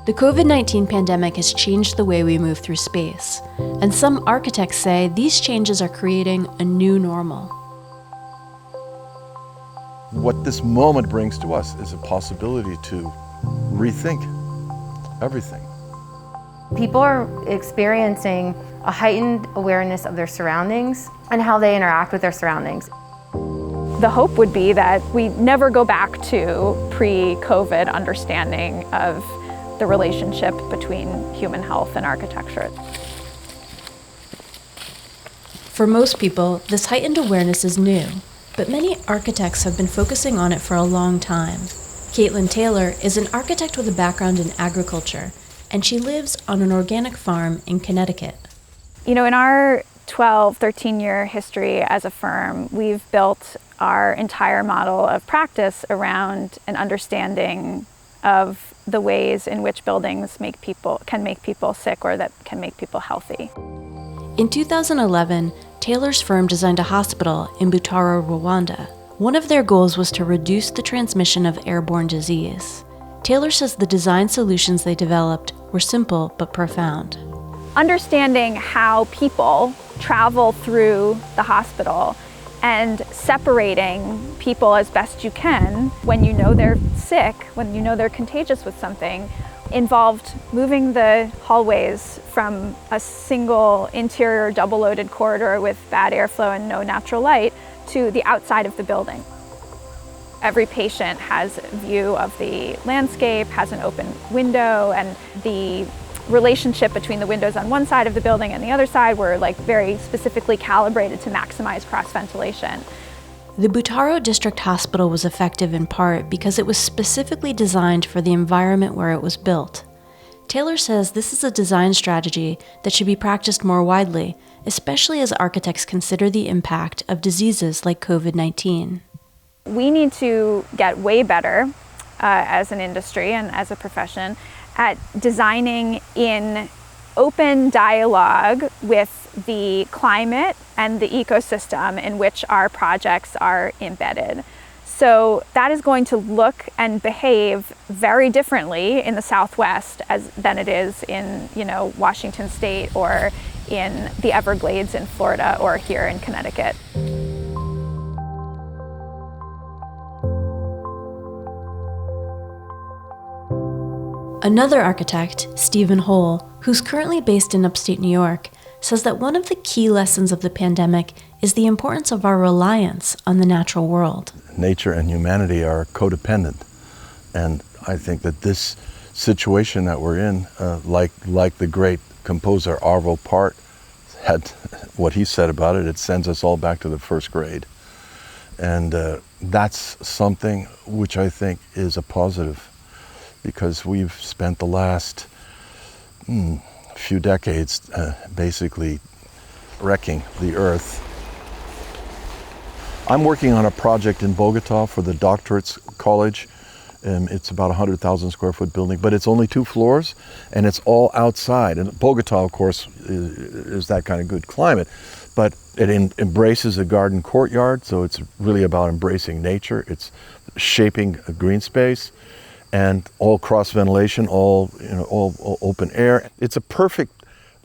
The COVID-19 pandemic has changed the way we move through space, and some architects say these changes are creating a new normal. What this moment brings to us is a possibility to rethink everything. People are experiencing a heightened awareness of their surroundings and how they interact with their surroundings. The hope would be that we never go back to pre-COVID understanding of the relationship between human health and architecture. For most people, this heightened awareness is new, but many architects have been focusing on it for a long time. Caitlin Taylor is an architect with a background in agriculture, and she lives on an organic farm in Connecticut. You know, in our 12, 13-year history as a firm, we've built our entire model of practice around an understanding of the ways in which buildings can make people sick or that can make people healthy. In 2011, Taylor's firm designed a hospital in Butaro, Rwanda. One of their goals was to reduce the transmission of airborne disease. Taylor says the design solutions they developed were simple but profound. Understanding how people travel through the hospital and separating people as best you can when you know they're sick, when you know they're contagious with something, involved moving the hallways from a single interior double-loaded corridor with bad airflow and no natural light to the outside of the building. Every patient has a view of the landscape, has an open window, and the relationship between the windows on one side of the building and the other side were very specifically calibrated to maximize cross-ventilation. The Butaro District Hospital was effective in part because it was specifically designed for the environment where it was built. Taylor says this is a design strategy that should be practiced more widely, especially as architects consider the impact of diseases like COVID-19. We need to get way better as an industry and as a profession at designing in open dialogue with the climate and the ecosystem in which our projects are embedded. So that is going to look and behave very differently in the Southwest than it is in, Washington State or in the Everglades in Florida or here in Connecticut. Another architect, Stephen Hole, who's currently based in upstate New York, says that one of the key lessons of the pandemic is the importance of our reliance on the natural world. Nature and humanity are codependent, and I think that this situation that we're in, like the great composer Arvo Pärt had what he said about it, it sends us all back to the first grade. And that's something which I think is a positive, because we've spent the last few decades basically wrecking the earth. I'm working on a project in Bogota for the doctorates college. It's about a 100,000 square foot building, but it's only 2 floors and it's all outside. And Bogota, of course, is that kind of good climate, but it embraces a garden courtyard, so it's really about embracing nature. It's shaping a green space and all cross ventilation, all open air. It's a perfect,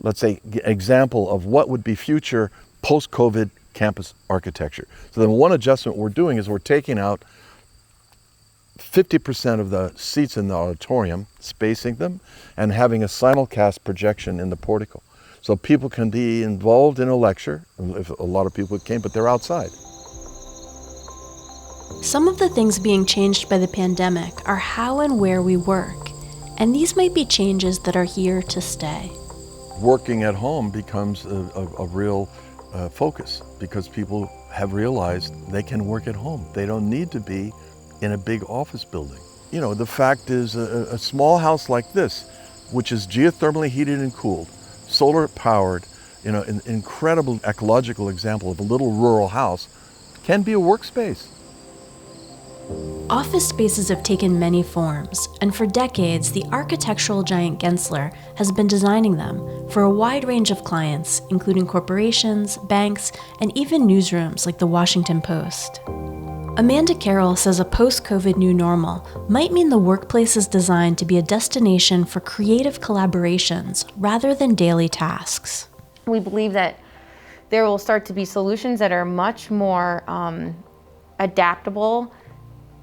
let's say, example of what would be future post-COVID campus architecture. So then one adjustment we're doing is we're taking out 50% of the seats in the auditorium, spacing them, and having a simulcast projection in the portico. So people can be involved in a lecture, if a lot of people came, but they're outside. Some of the things being changed by the pandemic are how and where we work, and these might be changes that are here to stay. Working at home becomes a real focus, because people have realized they can work at home. They don't need to be in a big office building. The fact is a small house like this, which is geothermally heated and cooled, solar powered, an incredible ecological example of a little rural house, can be a workspace. Office spaces have taken many forms, and for decades, the architectural giant Gensler has been designing them for a wide range of clients, including corporations, banks, and even newsrooms like the Washington Post. Amanda Carroll says a post-COVID new normal might mean the workplace is designed to be a destination for creative collaborations rather than daily tasks. We believe that there will start to be solutions that are much more adaptable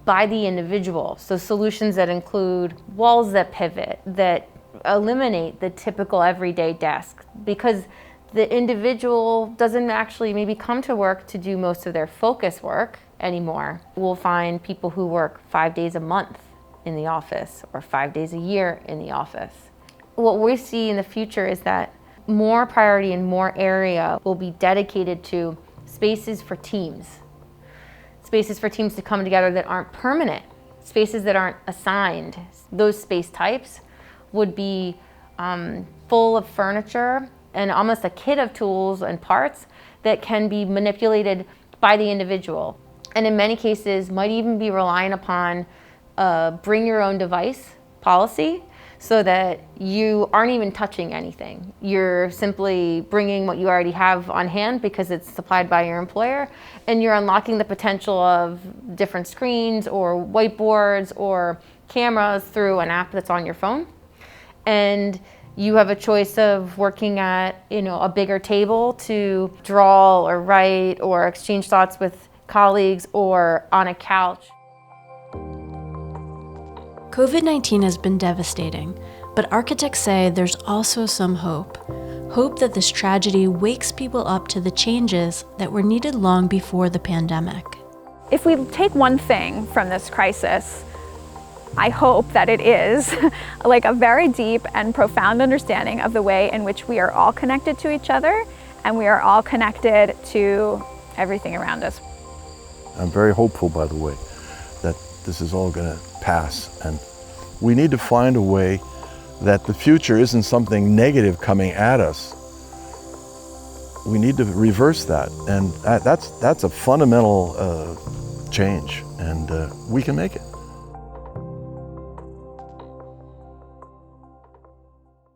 by the individual. So solutions that include walls that pivot, that eliminate the typical everyday desk, because the individual doesn't actually maybe come to work to do most of their focus work anymore. We'll find people who work 5 days a month in the office or 5 days a year in the office. What we see in the future is that more priority and more area will be dedicated to spaces for teams. Spaces for teams to come together that aren't permanent, spaces that aren't assigned. Those space types would be full of furniture and almost a kit of tools and parts that can be manipulated by the individual. And in many cases might even be relying upon a bring your own device policy, so that you aren't even touching anything. You're simply bringing what you already have on hand because it's supplied by your employer, and you're unlocking the potential of different screens or whiteboards or cameras through an app that's on your phone. And you have a choice of working at, a bigger table to draw or write or exchange thoughts with colleagues, or on a couch. COVID-19 has been devastating, but architects say there's also some hope. Hope that this tragedy wakes people up to the changes that were needed long before the pandemic. If we take one thing from this crisis, I hope that it is like a very deep and profound understanding of the way in which we are all connected to each other, and we are all connected to everything around us. I'm very hopeful, by the way, that this is all going to pass, and we need to find a way that the future isn't something negative coming at us. We need to reverse that, and that's a fundamental change, and we can make it.